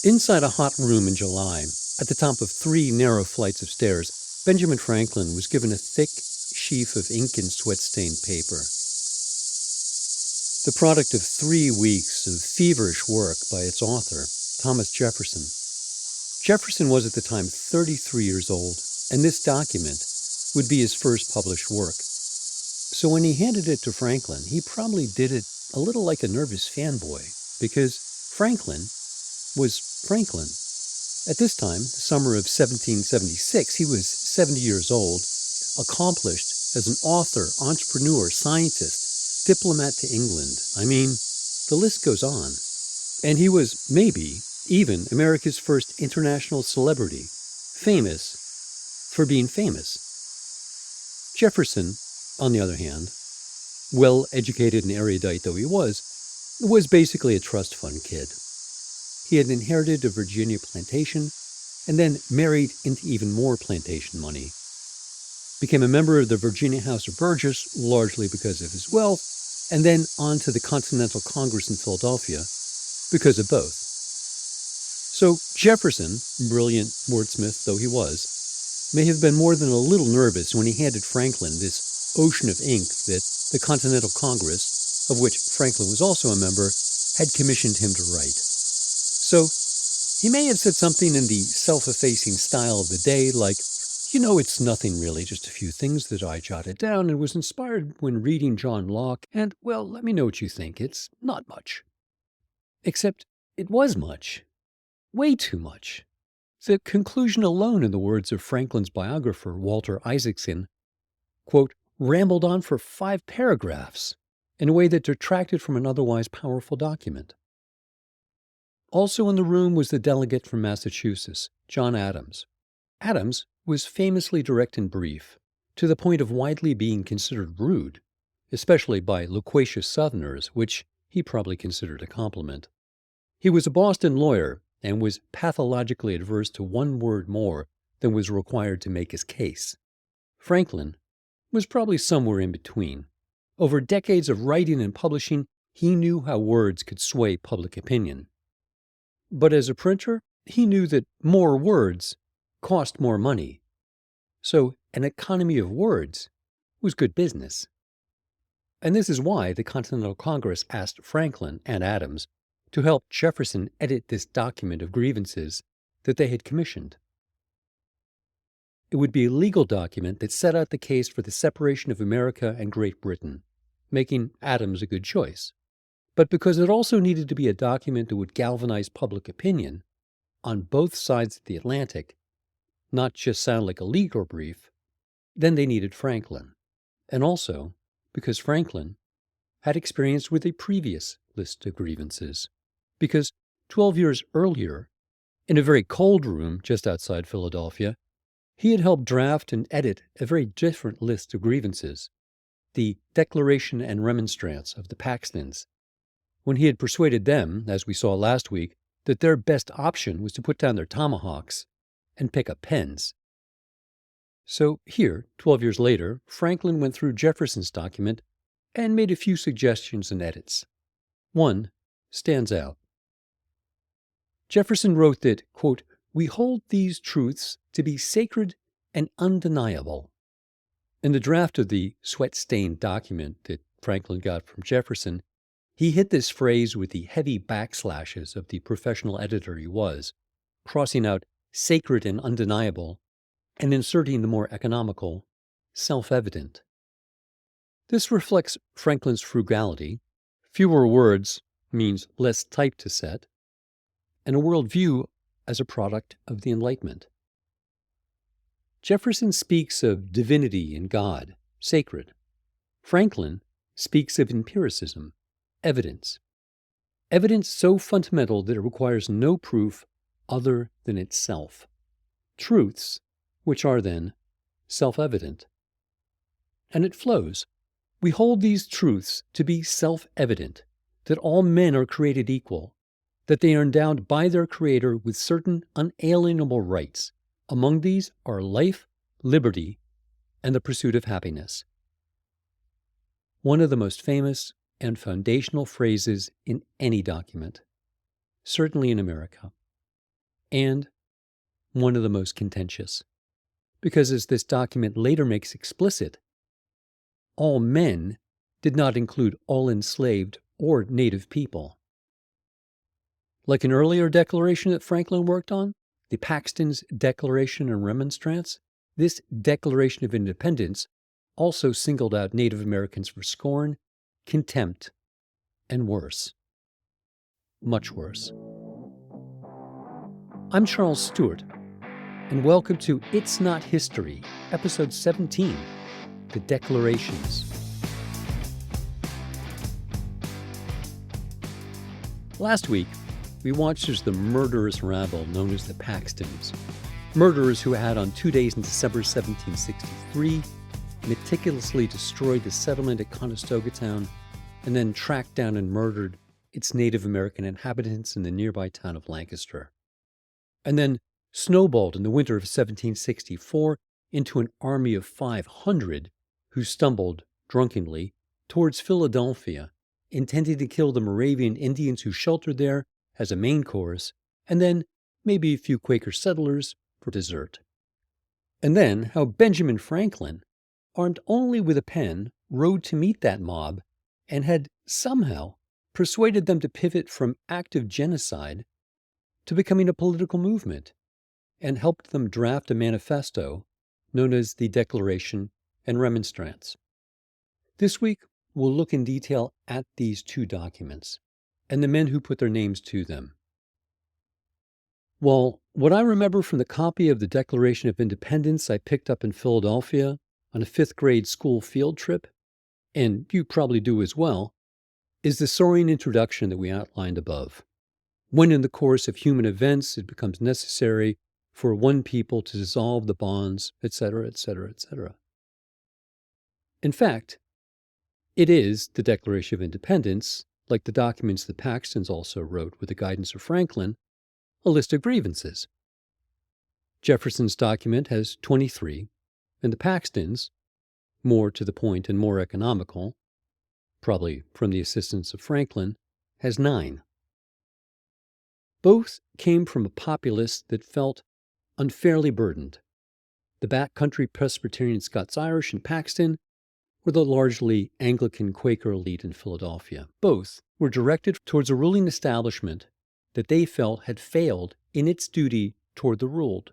Inside a hot room in July, at the top of three narrow flights of stairs, Benjamin Franklin was given a thick sheaf of ink and sweat-stained paper. The product of 3 weeks of feverish work by its author, Thomas Jefferson. Jefferson was at the time 33 years old, and this document would be his first published work. So when he handed it to Franklin, he probably did it a little like a nervous fanboy, because Franklin was Franklin. At this time, the summer of 1776, he was 70 years old, accomplished as an author, entrepreneur, scientist, diplomat to England. I mean, the list goes on. And he was, maybe, even America's first international celebrity, famous for being famous. Jefferson, on the other hand, well-educated and erudite though he was basically a trust fund kid. He had inherited a Virginia plantation and then married into even more plantation money. Became a member of the Virginia House of Burgess, largely because of his wealth, and then on to the Continental Congress in Philadelphia because of both. So Jefferson, brilliant wordsmith though he was, may have been more than a little nervous when he handed Franklin this ocean of ink that the Continental Congress, of which Franklin was also a member, had commissioned him to write. So he may have said something in the self-effacing style of the day like, it's nothing really, just a few things that I jotted down and was inspired when reading John Locke, and, well, let me know what you think. It's not much. Except it was much. Way too much. The conclusion alone, in the words of Franklin's biographer, Walter Isaacson, quote, rambled on for 5 paragraphs in a way that detracted from an otherwise powerful document. Also in the room was the delegate from Massachusetts, John Adams. Adams was famously direct and brief, to the point of widely being considered rude, especially by loquacious Southerners, which he probably considered a compliment. He was a Boston lawyer and was pathologically adverse to one word more than was required to make his case. Franklin was probably somewhere in between. Over decades of writing and publishing, he knew how words could sway public opinion. But as a printer, he knew that more words cost more money. So an economy of words was good business. And this is why the Continental Congress asked Franklin and Adams to help Jefferson edit this document of grievances that they had commissioned. It would be a legal document that set out the case for the separation of America and Great Britain, making Adams a good choice. But because it also needed to be a document that would galvanize public opinion on both sides of the Atlantic, not just sound like a legal brief, then they needed Franklin. And also because Franklin had experience with a previous list of grievances. Because 12 years earlier, in a very cold room just outside Philadelphia, he had helped draft and edit a very different list of grievances, the Declaration and Remonstrance of the Paxtons, when he had persuaded them, as we saw last week, that their best option was to put down their tomahawks and pick up pens. So here, 12 years later, Franklin went through Jefferson's document and made a few suggestions and edits. One stands out. Jefferson wrote that, quote, we hold these truths to be sacred and undeniable. In the draft of the sweat-stained document that Franklin got from Jefferson, he hit this phrase with the heavy backslashes of the professional editor he was, crossing out sacred and undeniable and inserting the more economical self-evident. This reflects Franklin's frugality. Fewer words means less type to set, and a worldview as a product of the Enlightenment. Jefferson speaks of divinity and God, sacred. Franklin speaks of empiricism, evidence. Evidence so fundamental that it requires no proof other than itself. Truths, which are then self-evident. And it flows. We hold these truths to be self-evident, that all men are created equal, that they are endowed by their Creator with certain unalienable rights. Among these are life, liberty, and the pursuit of happiness. One of the most famous and foundational phrases in any document, certainly in America. and one of the most contentious. Because as this document later makes explicit, all men did not include all enslaved or native people. Like an earlier declaration that Franklin worked on, the Paxton's Declaration and Remonstrance, this Declaration of Independence also singled out Native Americans for scorn, contempt, and worse. Much worse. I'm Charles Stewart, and welcome to It's Not History, Episode 17, The Declarations. Last week, we watched as the murderous rabble known as the Paxtons, murderers who had on 2 days in December 1763 meticulously destroyed the settlement at Conestoga town and then tracked down and murdered its Native American inhabitants in the nearby town of Lancaster. And then snowballed in the winter of 1764 into an army of 500 who stumbled, drunkenly, towards Philadelphia, intending to kill the Moravian Indians who sheltered there as a main course, and then maybe a few Quaker settlers for dessert. And then how Benjamin Franklin, armed only with a pen, rode to meet that mob and had somehow persuaded them to pivot from active genocide to becoming a political movement, and helped them draft a manifesto known as the Declaration and Remonstrance. This week, we'll look in detail at these two documents and the men who put their names to them. Well, what I remember from the copy of the Declaration of Independence I picked up in Philadelphia on a 5th grade school field trip, and you probably do as well, is the soaring introduction that we outlined above. When in the course of human events it becomes necessary for one people to dissolve the bonds, etc., etc., etc. In fact, it is the Declaration of Independence, like the documents the Paxtons also wrote with the guidance of Franklin, a list of grievances. Jefferson's document has 23, and the Paxtons, more to the point and more economical, probably from the assistance of Franklin, has 9. Both came from a populace that felt unfairly burdened. The backcountry Presbyterian Scots-Irish in Paxton were the largely Anglican Quaker elite in Philadelphia. Both were directed towards a ruling establishment that they felt had failed in its duty toward the ruled.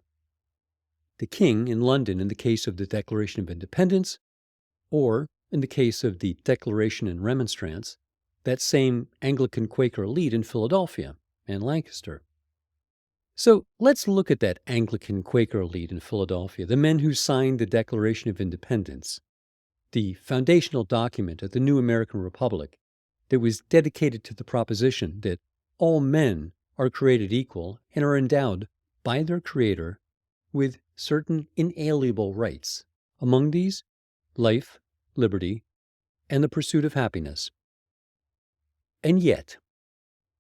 The king in London in the case of the Declaration of Independence, or in the case of the Declaration and Remonstrance, that same Anglican Quaker elite in Philadelphia and Lancaster. So let's look at that Anglican Quaker elite in Philadelphia, the men who signed the Declaration of Independence, the foundational document of the new American Republic that was dedicated to the proposition that all men are created equal and are endowed by their Creator with certain inalienable rights. Among these, life, liberty, and the pursuit of happiness. And yet,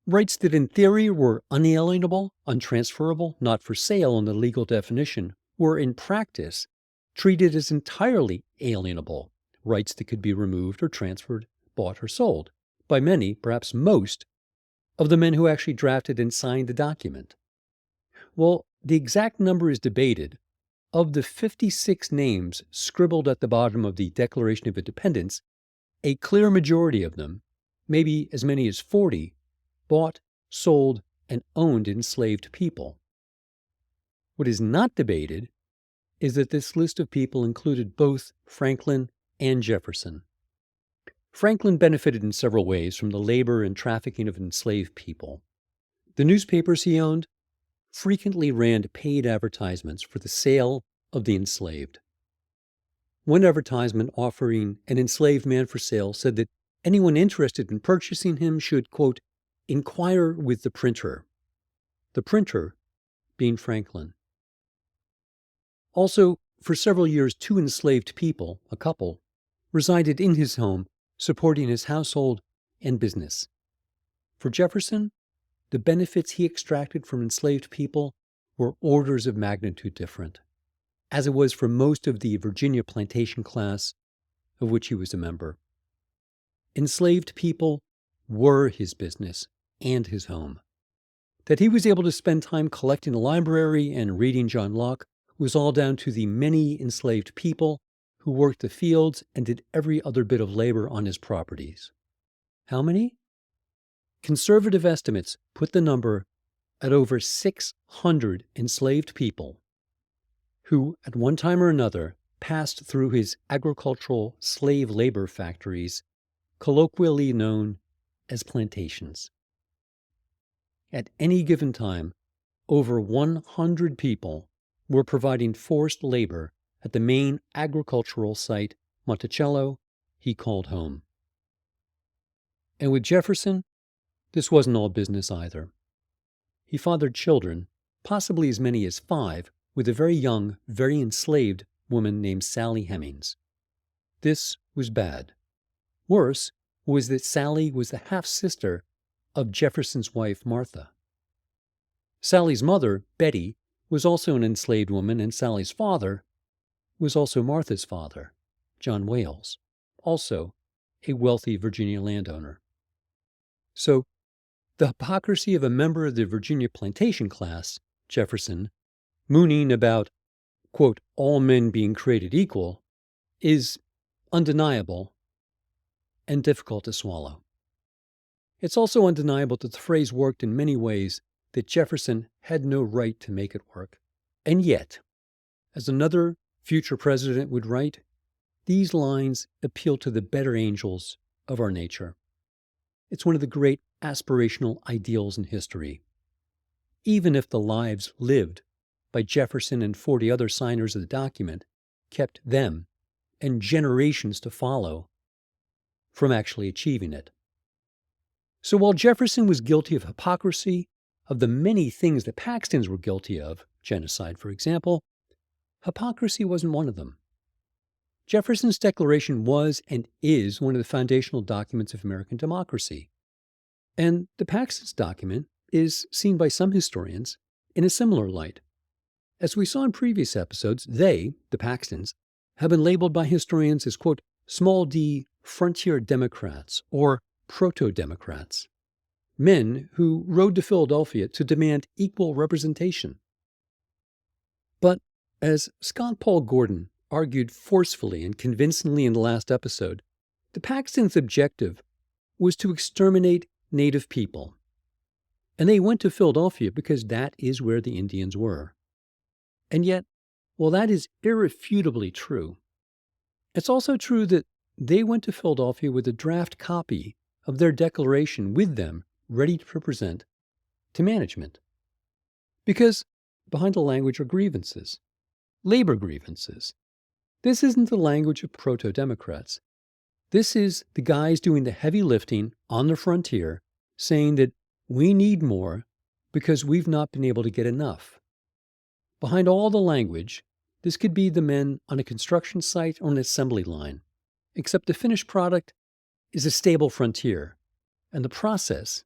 rights that in theory were unalienable, untransferable, not for sale in the legal definition, were in practice treated as entirely alienable, rights that could be removed or transferred, bought or sold, by many, perhaps most, of the men who actually drafted and signed the document. Well, the exact number is debated. Of the 56 names scribbled at the bottom of the Declaration of Independence, a clear majority of them, maybe as many as 40, bought, sold, and owned enslaved people. What is not debated is that this list of people included both Franklin and Jefferson. Franklin benefited in several ways from the labor and trafficking of enslaved people. The newspapers he owned frequently ran paid advertisements for the sale of the enslaved. One advertisement offering an enslaved man for sale said that anyone interested in purchasing him should, quote, inquire with the printer being Franklin. Also, for several years, 2 enslaved people, a couple, resided in his home, supporting his household and business. For Jefferson, the benefits he extracted from enslaved people were orders of magnitude different, as it was for most of the Virginia plantation class of which he was a member. Enslaved people were his business and his home. That he was able to spend time collecting a library and reading John Locke was all down to the many enslaved people who worked the fields and did every other bit of labor on his properties. How many? Conservative estimates put the number at over 600 enslaved people who, at one time or another, passed through his agricultural slave labor factories, colloquially known as plantations. At any given time, over 100 people were providing forced labor at the main agricultural site, Monticello, he called home. And with Jefferson, this wasn't all business either. He fathered children, possibly as many as 5, with a very young, very enslaved woman named Sally Hemings. This was bad. Worse was that Sally was the half-sister of Jefferson's wife, Martha. Sally's mother, Betty, was also an enslaved woman, and Sally's father was also Martha's father, John Wales, also a wealthy Virginia landowner. So, the hypocrisy of a member of the Virginia plantation class, Jefferson, mooning about, quote, all men being created equal, is undeniable and difficult to swallow. It's also undeniable that the phrase worked in many ways that Jefferson had no right to make it work. And yet, as another future president would write, these lines appeal to the better angels of our nature. It's one of the great aspirational ideals in history. Even if the lives lived by Jefferson and 40 other signers of the document kept them and generations to follow from actually achieving it. So while Jefferson was guilty of hypocrisy, of the many things that Paxtons were guilty of, genocide for example, hypocrisy wasn't one of them. Jefferson's Declaration was and is one of the foundational documents of American democracy. And the Paxtons document is seen by some historians in a similar light. As we saw in previous episodes, they, the Paxtons, have been labeled by historians as, quote, small d frontier Democrats or proto-Democrats, men who rode to Philadelphia to demand equal representation. But as Scott Paul Gordon argued forcefully and convincingly in the last episode, the Paxtons' objective was to exterminate Native people. And they went to Philadelphia because that is where the Indians were. And yet, while that is irrefutably true, it's also true that they went to Philadelphia with a draft copy of their declaration with them ready to present to management. Because behind the language are grievances, labor grievances. This isn't the language of proto-Democrats. This is the guys doing the heavy lifting on the frontier, saying that we need more because we've not been able to get enough. Behind all the language, this could be the men on a construction site or an assembly line, except the finished product is a stable frontier, and the process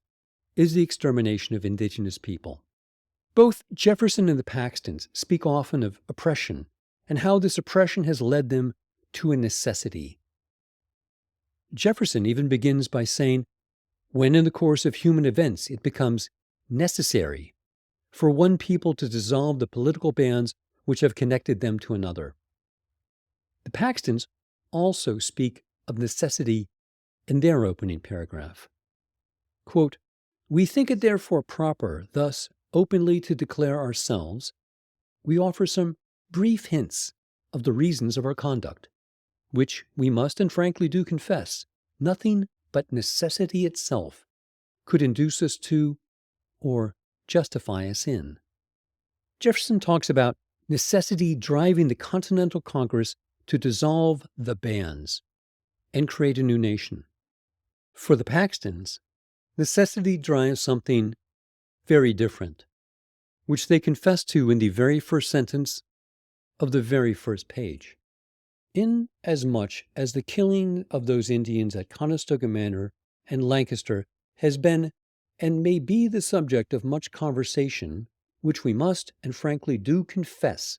is the extermination of indigenous people. Both Jefferson and the Paxtons speak often of oppression and how this oppression has led them to a necessity. Jefferson even begins by saying, when in the course of human events it becomes necessary for one people to dissolve the political bands which have connected them to another. The Paxtons also speak of necessity in their opening paragraph. Quote, we think it therefore proper thus openly to declare ourselves, we offer some brief hints of the reasons of our conduct, which we must and frankly do confess, nothing but necessity itself could induce us to or justify us in. Jefferson talks about necessity driving the Continental Congress to dissolve the bands and create a new nation. For the Paxtons, necessity drives something very different, which they confess to in the very first sentence of the very first page. Inasmuch as the killing of those Indians at Conestoga Manor and Lancaster has been and may be the subject of much conversation, which we must and frankly do confess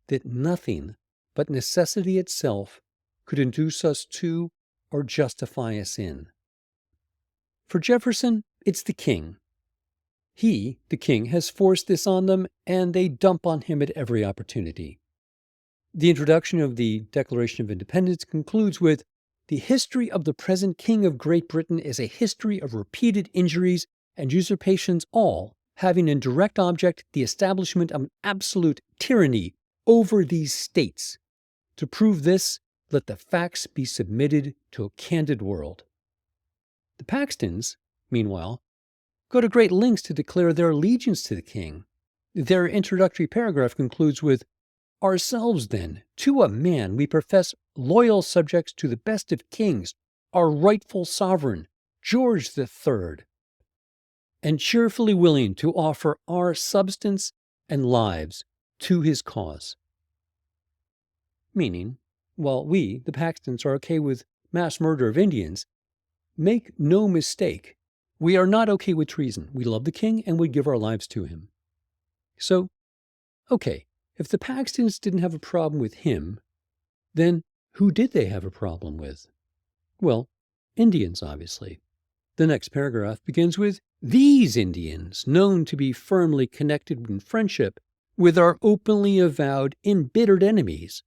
that nothing but necessity itself could induce us to or justify us in. For Jefferson, it's the king. He, the king, has forced this on them, and they dump on him at every opportunity. The introduction of the Declaration of Independence concludes with, "The history of the present King of Great Britain is a history of repeated injuries and usurpations, all having in direct object the establishment of an absolute tyranny over these states. To prove this, let the facts be submitted to a candid world." The Paxtons, meanwhile, go to great lengths to declare their allegiance to the king. Their introductory paragraph concludes with, "Ourselves, then, to a man, we profess loyal subjects to the best of kings, our rightful sovereign, George III, and cheerfully willing to offer our substance and lives to his cause." Meaning, while we, the Paxtons, are okay with mass murder of Indians, make no mistake, we are not okay with treason. We love the king and would give our lives to him. So, okay, if the Paxtons didn't have a problem with him, then who did they have a problem with? Well, Indians, obviously. The next paragraph begins with, "These Indians, known to be firmly connected in friendship with our openly avowed embittered enemies,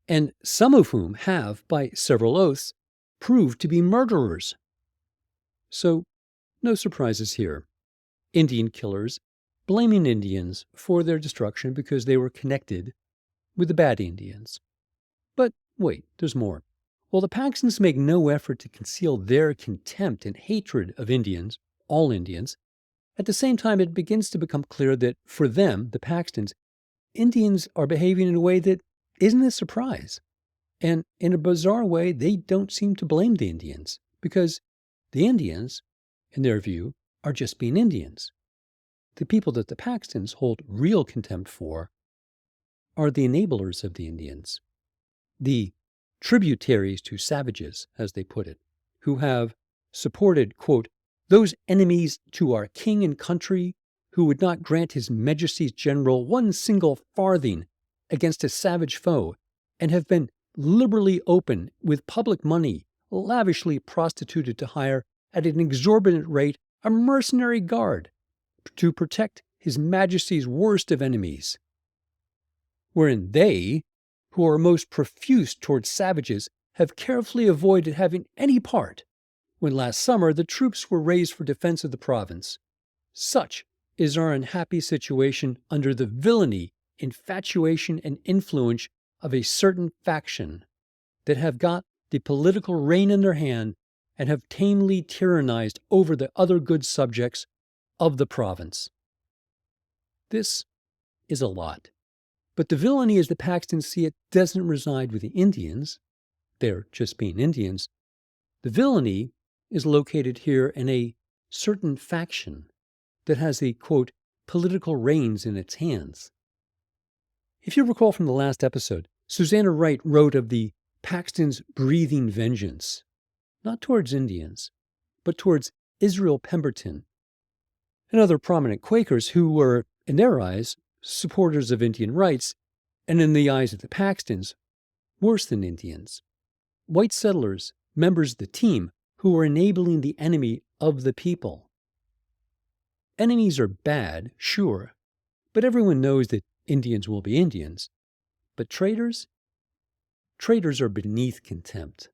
and some of whom have, by several oaths, proved to be murderers." So, no surprises here. Indian killers blaming Indians for their destruction because they were connected with the bad Indians. But wait, there's more. While the Paxtons make no effort to conceal their contempt and hatred of Indians, all Indians, at the same time it begins to become clear that for them, the Paxtons, Indians are behaving in a way that isn't a surprise. And in a bizarre way, they don't seem to blame the Indians, because the Indians, in their view, are just being Indians. The people that the Paxtons hold real contempt for are the enablers of the Indians, the tributaries to savages, as they put it, who have supported, quote, "those enemies to our king and country who would not grant his majesty's general one single farthing against a savage foe, and have been liberally open with public money, lavishly prostituted to hire at an exorbitant rate a mercenary guard to protect his majesty's worst of enemies, wherein they, who are most profuse towards savages, have carefully avoided having any part, when last summer the troops were raised for defense of the province. Such is our unhappy situation under the villainy, infatuation, and influence of a certain faction that have got the political rein in their hand and have tamely tyrannized over the other good subjects of the province." This is a lot. But the villainy, as the Paxtons see it, doesn't reside with the Indians. They're just being Indians. The villainy is located here in a certain faction that has the, quote, "political reins in its hands." If you recall from the last episode, Susanna Wright wrote of the Paxtons breathing vengeance, not towards Indians, but towards Israel Pemberton and other prominent Quakers who were, in their eyes, supporters of Indian rights, and in the eyes of the Paxtons, worse than Indians. White settlers, members of the team, who were enabling the enemy of the people. Enemies are bad, sure, but everyone knows that Indians will be Indians. But traitors? Traitors are beneath contempt.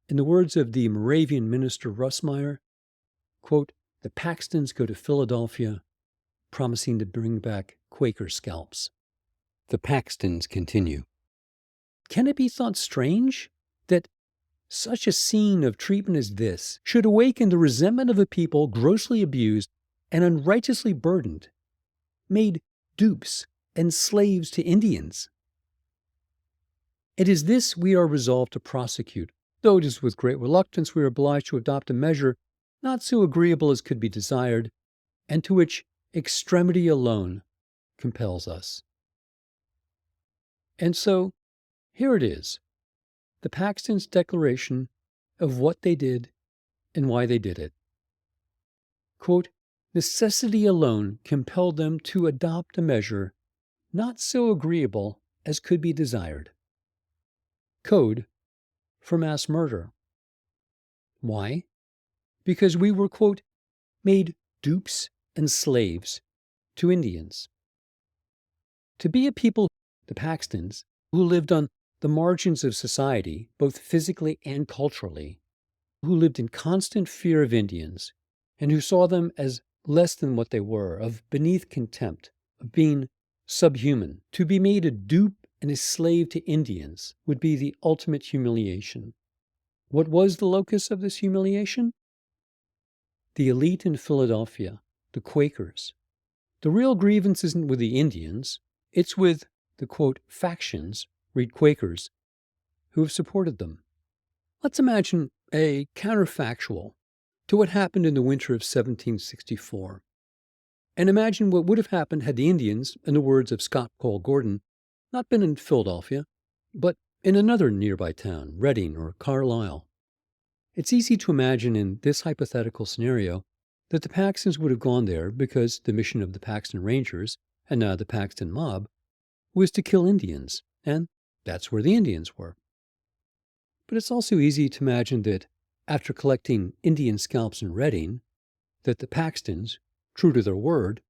In the words of the Moravian minister Russmeyer, quote, "The Paxtons go to Philadelphia promising to bring back Quaker scalps." The Paxtons continue. Can it be thought strange that such a scene of treatment as this should awaken the resentment of a people grossly abused and unrighteously burdened, made dupes and slaves to Indians? It is this we are resolved to prosecute, though it is with great reluctance we are obliged to adopt a measure not so agreeable as could be desired, and to which extremity alone compels us. And so, here it is, the Paxtons' declaration of what they did and why they did it. Quote, "Necessity alone compelled them to adopt a measure not so agreeable as could be desired." Code for mass murder. Why? Because we were, quote, "made dupes and slaves to Indians. To be a people, the Paxtons, who lived on the margins of society, both physically and culturally, who lived in constant fear of Indians, and who saw them as less than what they were, of beneath contempt, of being subhuman, to be made a dupe and a slave to Indians would be the ultimate humiliation. What was the locus of this humiliation? The elite in Philadelphia, the Quakers. The real grievance isn't with the Indians, it's with the, quote, factions, read Quakers, who have supported them. Let's imagine a counterfactual to what happened in the winter of 1764. And imagine what would have happened had the Indians, in the words of Scott Cole Gordon, not been in Philadelphia, but in another nearby town, Reading or Carlisle. It's easy to imagine in this hypothetical scenario that the Paxtons would have gone there because the mission of the Paxton Rangers, and now the Paxton mob, was to kill Indians, and that's where the Indians were. But it's also easy to imagine that after collecting Indian scalps in Reading, that the Paxtons, true to their word,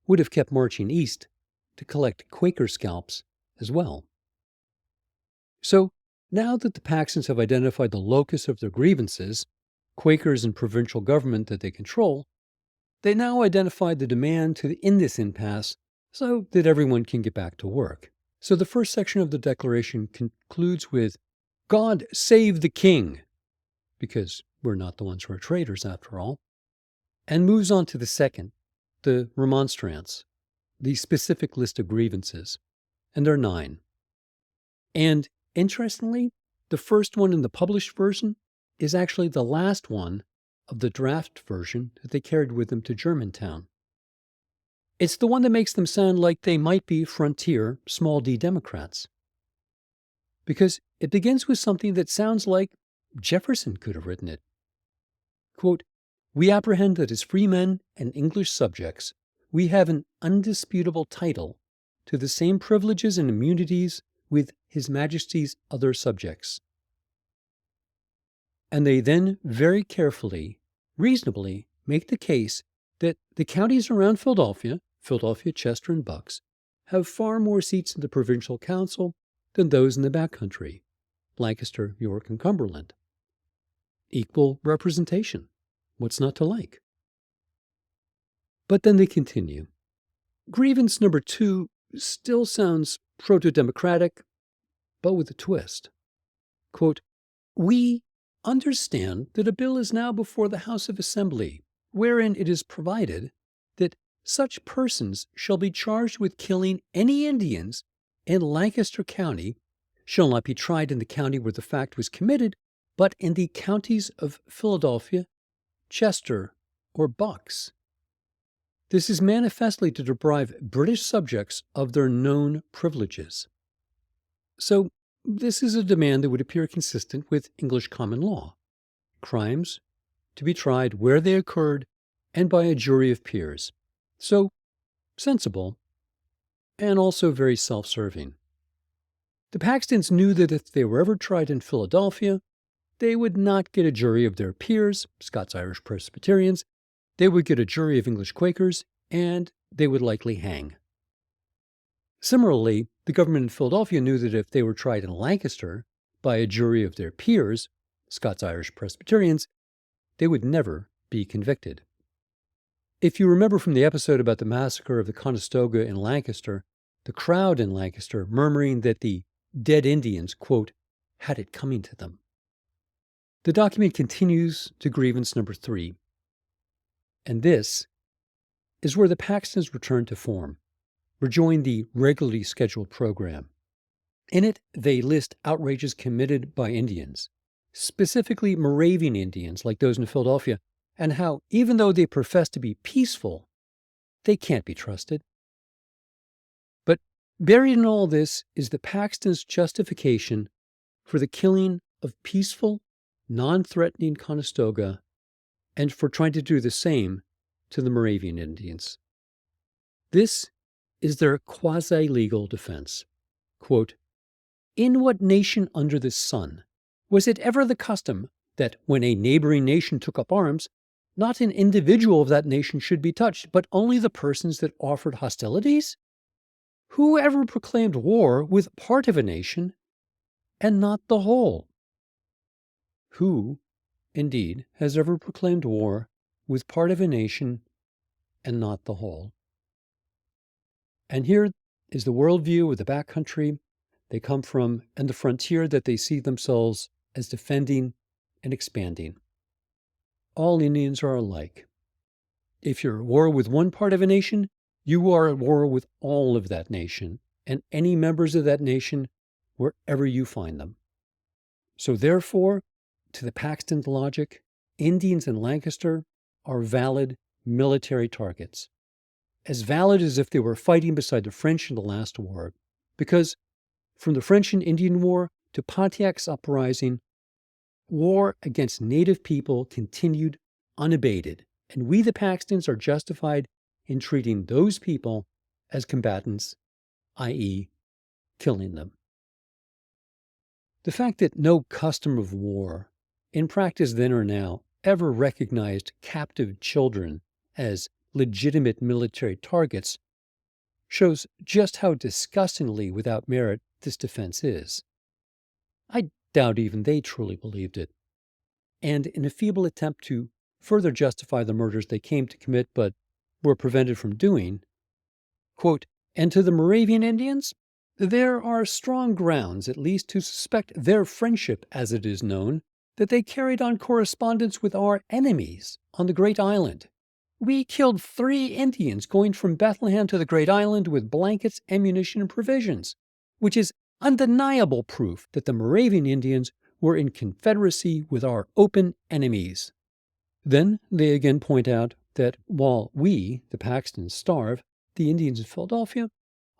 would have kept marching east to collect Quaker scalps as well. So, now that the Paxtons have identified the locus of their grievances, Quakers and provincial government that they control, they now identified the demand to end this impasse so that everyone can get back to work. So the first section of the Declaration concludes with, God save the King, because we're not the ones who are traitors after all, and moves on to the second, the remonstrance, the specific list of grievances, and there are 9. And interestingly, the first one in the published version is actually the last one of the draft version that they carried with them to Germantown. It's the one that makes them sound like they might be frontier, small d Democrats. Because it begins with something that sounds like Jefferson could have written it. Quote, we apprehend that as free men and English subjects, we have an undisputable title to the same privileges and immunities with His Majesty's other subjects. And they then very carefully, reasonably, make the case that the counties around Philadelphia, Chester, and Bucks, have far more seats in the provincial council than those in the backcountry, Lancaster, York, and Cumberland. Equal representation. What's not to like? But then they continue. Grievance number 2 still sounds proto-democratic, but with a twist. Quote, we understand that a bill is now before the House of Assembly, wherein it is provided that such persons shall be charged with killing any Indians in Lancaster County shall not be tried in the county where the fact was committed, but in the counties of Philadelphia, Chester, or Bucks. This is manifestly to deprive British subjects of their known privileges. So, this is a demand that would appear consistent with English common law. Crimes to be tried where they occurred and by a jury of peers. So, sensible, and also very self-serving. The Paxtons knew that if they were ever tried in Philadelphia, they would not get a jury of their peers, Scots-Irish Presbyterians, they would get a jury of English Quakers, and they would likely hang. Similarly, the government in Philadelphia knew that if they were tried in Lancaster by a jury of their peers, Scots-Irish Presbyterians, they would never be convicted. If you remember from the episode about the massacre of the Conestoga in Lancaster, the crowd in Lancaster murmuring that the dead Indians, quote, had it coming to them. The document continues to grievance number 3. And this is where the Paxtons return to form, rejoin the regularly scheduled program. In it, they list outrages committed by Indians, specifically Moravian Indians like those in Philadelphia, and how, even though they profess to be peaceful, they can't be trusted. But buried in all this is the Paxtons' justification for the killing of peaceful, non-threatening Conestoga and for trying to do the same to the Moravian Indians. This is their quasi-legal defense. Quote, in what nation under the sun was it ever the custom that when a neighboring nation took up arms, not an individual of that nation should be touched, but only the persons that offered hostilities? Who ever proclaimed war with part of a nation and not the whole? Who, indeed, has ever proclaimed war with part of a nation and not the whole? And here is the worldview of the backcountry they come from and the frontier that they see themselves as defending and expanding. All Indians are alike. If you're at war with one part of a nation, you are at war with all of that nation and any members of that nation wherever you find them. So therefore, to the Paxton logic, Indians in Lancaster are valid military targets. As valid as if they were fighting beside the French in the last war, because from the French and Indian War to Pontiac's uprising, war against native people continued unabated, and we the Paxtons are justified in treating those people as combatants, i.e., killing them. The fact that no custom of war, in practice then or now, ever recognized captive children as legitimate military targets shows just how disgustingly without merit this defense is. I doubt even they truly believed it. And in a feeble attempt to further justify the murders they came to commit but were prevented from doing, quote, "And to the Moravian Indians, there are strong grounds at least to suspect their friendship, as it is known, that they carried on correspondence with our enemies on the Great Island. We killed 3 Indians going from Bethlehem to the Great Island with blankets, ammunition, and provisions, which is undeniable proof that the Moravian Indians were in confederacy with our open enemies." Then they again point out that while we, the Paxtons, starve, the Indians of Philadelphia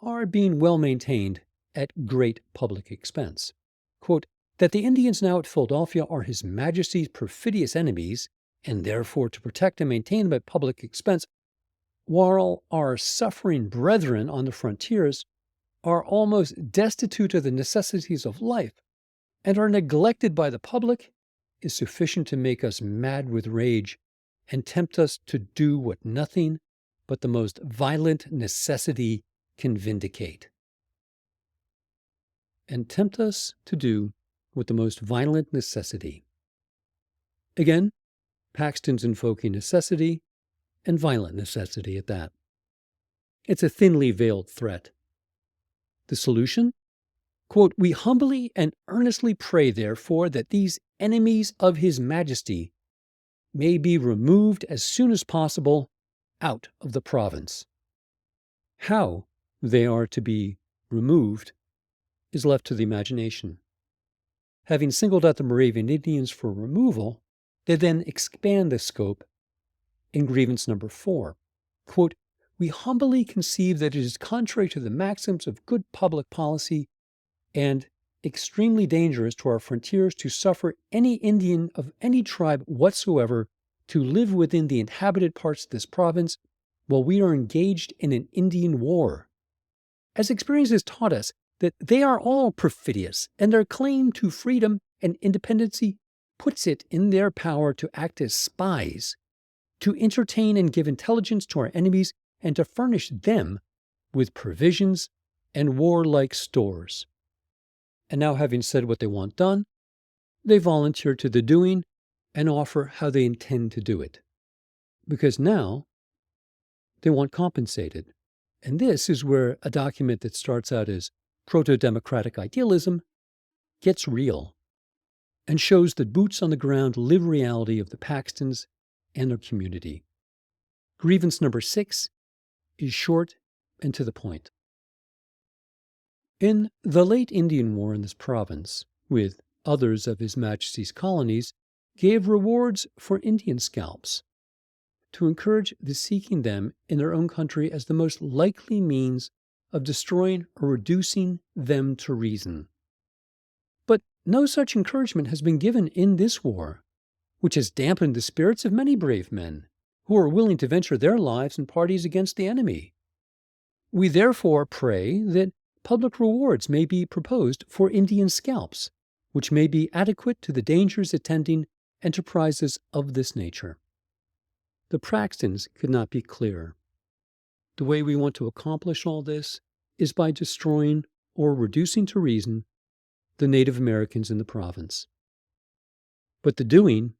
are being well maintained at great public expense. Quote, "That the Indians now at Philadelphia are His Majesty's perfidious enemies, and therefore to protect and maintain them at public expense, while our suffering brethren on the frontiers are almost destitute of the necessities of life, and are neglected by the public, is sufficient to make us mad with rage, and tempt us to do what nothing but the most violent necessity can vindicate." And tempt us to do what the most violent necessity. Again, Paxton's invoking necessity, and violent necessity at that. It's a thinly veiled threat. The solution? Quote, "We humbly and earnestly pray, therefore, that these enemies of His Majesty may be removed as soon as possible out of the province." How they are to be removed is left to the imagination. Having singled out the Moravian Indians for removal, they then expand the scope in grievance number 4. Quote, "We humbly conceive that it is contrary to the maxims of good public policy and extremely dangerous to our frontiers to suffer any Indian of any tribe whatsoever to live within the inhabited parts of this province while we are engaged in an Indian war, as experience has taught us that they are all perfidious, and their claim to freedom and independency puts it in their power to act as spies, to entertain and give intelligence to our enemies, and to furnish them with provisions and warlike stores." And now, having said what they want done, they volunteer to the doing and offer how they intend to do it. Because now they want compensated. And this is where a document that starts out as proto-democratic idealism gets real and shows that boots on the ground live reality of the Paxtons and their community. Grievance number 6 is short and to the point. In the late Indian War in this province, with others of His Majesty's colonies, gave rewards for Indian scalps, to encourage the seeking them in their own country as the most likely means of destroying or reducing them to reason. But no such encouragement has been given in this war, which has dampened the spirits of many brave men who are willing to venture their lives in parties against the enemy. We therefore pray that public rewards may be proposed for Indian scalps, which may be adequate to the dangers attending enterprises of this nature. The Praxtons could not be clearer. The way we want to accomplish all this is by destroying or reducing to reason the Native Americans in the province. But the doing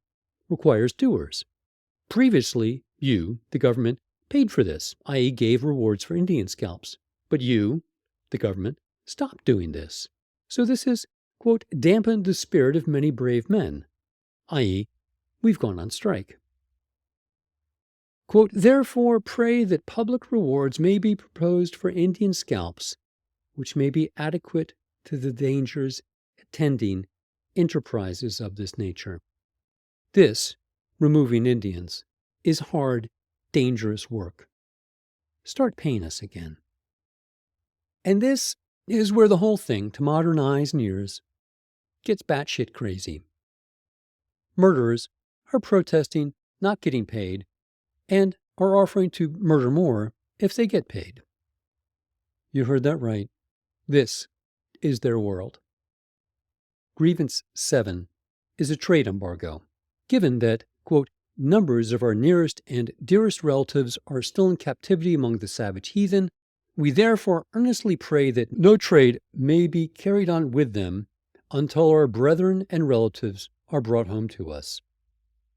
requires doers. Previously, you, the government, paid for this, i.e. gave rewards for Indian scalps. But you, the government, stopped doing this. So this has, quote, dampened the spirit of many brave men, i.e. we've gone on strike. Quote, therefore pray that public rewards may be proposed for Indian scalps, which may be adequate to the dangers attending enterprises of this nature. This, removing Indians, is hard, dangerous work. Start paying us again. And this is where the whole thing, to modern eyes and ears, gets batshit crazy. Murderers are protesting, not getting paid, and are offering to murder more if they get paid. You heard that right. This is their world. Grievance 7 is a trade embargo. Given that, quote, numbers of our nearest and dearest relatives are still in captivity among the savage heathen, we therefore earnestly pray that no trade may be carried on with them until our brethren and relatives are brought home to us.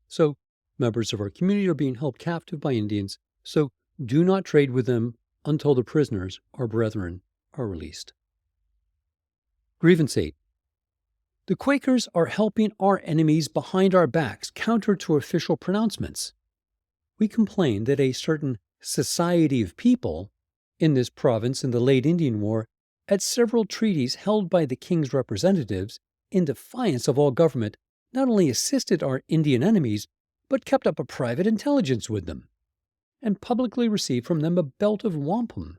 So, members of our community are being held captive by Indians, so do not trade with them until the prisoners, our brethren, are released. Grievance 8. The Quakers are helping our enemies behind our backs, counter to official pronouncements. We complain that a certain society of people in this province in the late Indian War, at several treaties held by the king's representatives, in defiance of all government, not only assisted our Indian enemies, but kept up a private intelligence with them, and publicly received from them a belt of wampum.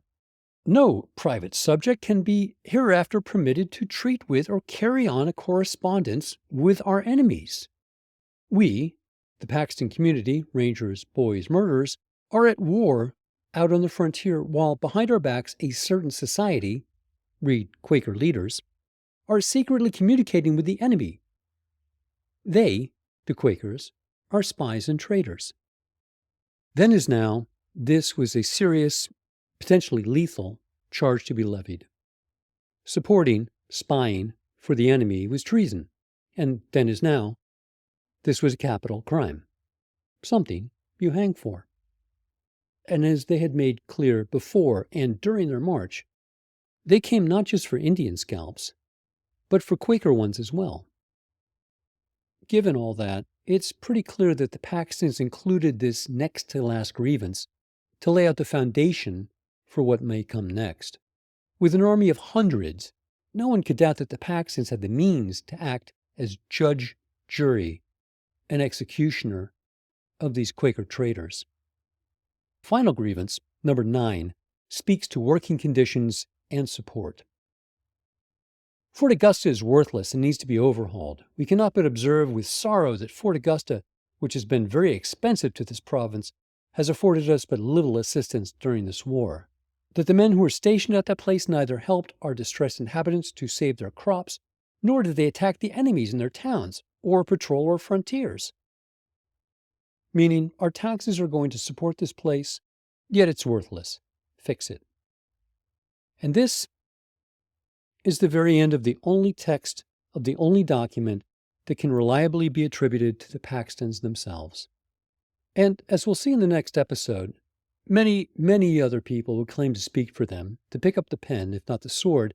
No private subject can be hereafter permitted to treat with or carry on a correspondence with our enemies. We, the Paxton community, rangers, boys, murderers, are at war out on the frontier, while behind our backs a certain society, read Quaker leaders, are secretly communicating with the enemy. They, the Quakers, are spies and traitors. Then as now, this was a serious, potentially lethal, charge to be levied. Supporting, spying for the enemy was treason, and then as now, this was a capital crime. Something you hang for. And as they had made clear before and during their march, they came not just for Indian scalps, but for Quaker ones as well. Given all that, it's pretty clear that the Paxtons included this next to last grievance to lay out the foundation for what may come next. With an army of hundreds, no one could doubt that the Paxtons had the means to act as judge, jury, and executioner of these Quaker traitors. Final grievance, number 9, speaks to working conditions and support. Fort Augusta is worthless and needs to be overhauled. We cannot but observe with sorrow that Fort Augusta, which has been very expensive to this province, has afforded us but little assistance during this war. That the men who were stationed at that place neither helped our distressed inhabitants to save their crops, nor did they attack the enemies in their towns or patrol our frontiers. Meaning, our taxes are going to support this place, yet it's worthless. Fix it. And this is the very end of the only text of the only document that can reliably be attributed to the Paxtons themselves. And as we'll see in the next episode, many, many other people who claim to speak for them, to pick up the pen, if not the sword,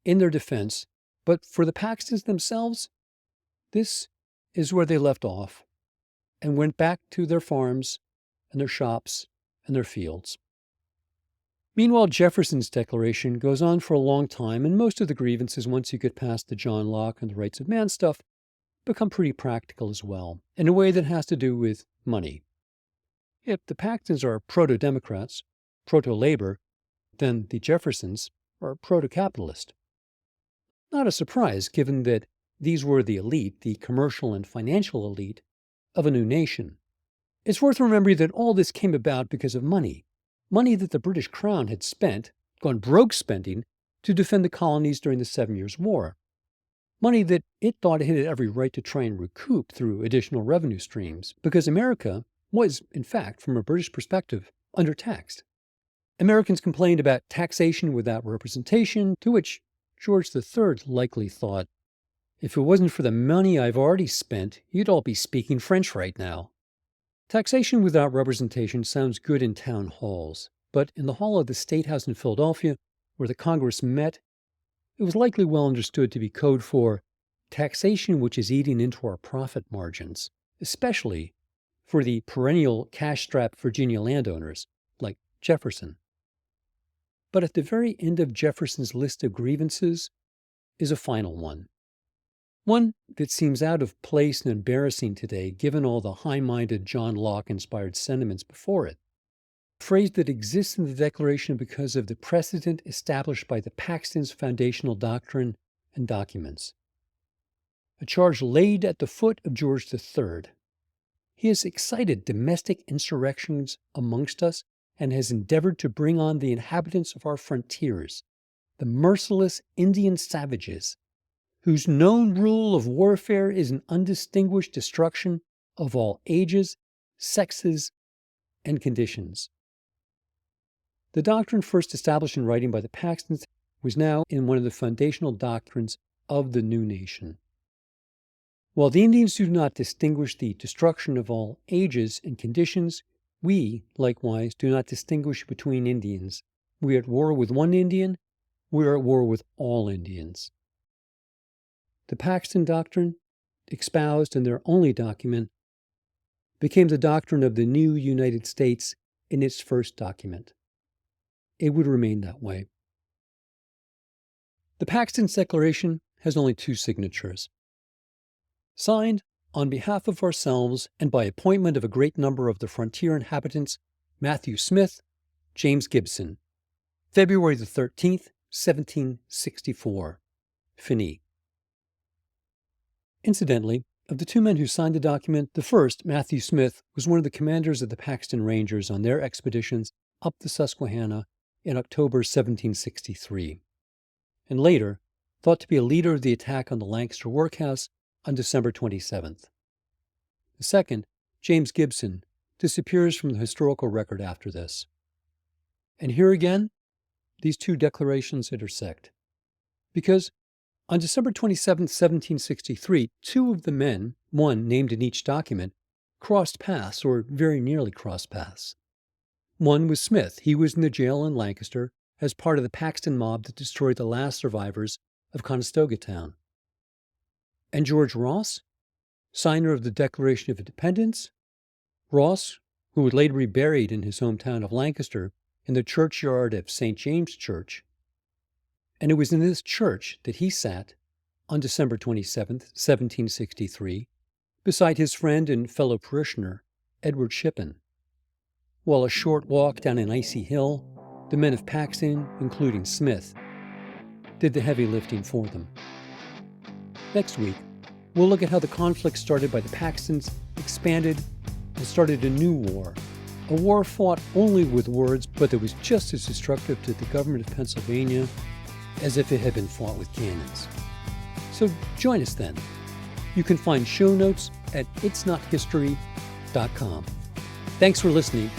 in their defense, but for the Paxtons themselves, this is where they left off and went back to their farms and their shops and their fields. Meanwhile, Jefferson's declaration goes on for a long time, and most of the grievances, once you get past the John Locke and the rights of man stuff, become pretty practical as well, in a way that has to do with money. If the Paxtons are proto-democrats, proto-labor, then the Jeffersons are proto-capitalist. Not a surprise, given that these were the elite, the commercial and financial elite, of a new nation. It's worth remembering that all this came about because of money. Money that the British Crown had spent, gone broke spending, to defend the colonies during the 7 Years' War. Money that it thought it had every right to try and recoup through additional revenue streams, because America was, in fact, from a British perspective, undertaxed. Americans complained about taxation without representation, to which George III likely thought, if it wasn't for the money I've already spent, you'd all be speaking French right now. Taxation without representation sounds good in town halls, but in the hall of the State House in Philadelphia, where the Congress met, it was likely well understood to be code for taxation which is eating into our profit margins, especially for the perennial cash-strapped Virginia landowners like Jefferson. But at the very end of Jefferson's list of grievances is a final one. One that seems out of place and embarrassing today, given all the high-minded John Locke-inspired sentiments before it. A phrase that exists in the Declaration because of the precedent established by the Paxton's foundational doctrine and documents. A charge laid at the foot of George III. He has excited domestic insurrections amongst us and has endeavored to bring on the inhabitants of our frontiers, the merciless Indian savages, whose known rule of warfare is an undistinguished destruction of all ages, sexes, and conditions. The doctrine first established in writing by the Paxtons was now in one of the foundational doctrines of the new nation. While the Indians do not distinguish the destruction of all ages and conditions, we, likewise, do not distinguish between Indians. We are at war with one Indian, we are at war with all Indians. The Paxton Doctrine, espoused in their only document, became the doctrine of the new United States in its first document. It would remain that way. The Paxton's Declaration has only 2 signatures. Signed on behalf of ourselves and by appointment of a great number of the frontier inhabitants, Matthew Smith, James Gibson, February the 13th, 1764. Finis. Incidentally, of the 2 men who signed the document, the first, Matthew Smith, was one of the commanders of the Paxton Rangers on their expeditions up the Susquehanna in October 1763, and later thought to be a leader of the attack on the Lancaster workhouse on December 27th. The second, James Gibson, disappears from the historical record after this. And here again, these 2 declarations intersect. Because on December 27, 1763, 2 of the men, one named in each document, crossed paths, or very nearly crossed paths. One was Smith. He was in the jail in Lancaster as part of the Paxton mob that destroyed the last survivors of Conestoga town. And George Ross, signer of the Declaration of Independence, Ross, who would later be buried in his hometown of Lancaster in the churchyard of St. James Church. And it was in this church that he sat on December 27, 1763, beside his friend and fellow parishioner, Edward Shippen, while a short walk down an icy hill, the men of Paxton, including Smith, did the heavy lifting for them. Next week, we'll look at how the conflict started by the Paxtons expanded and started a new war, a war fought only with words, but that was just as destructive to the government of Pennsylvania as if it had been fought with cannons. So join us then. You can find show notes at itsnothistory.com. Thanks for listening.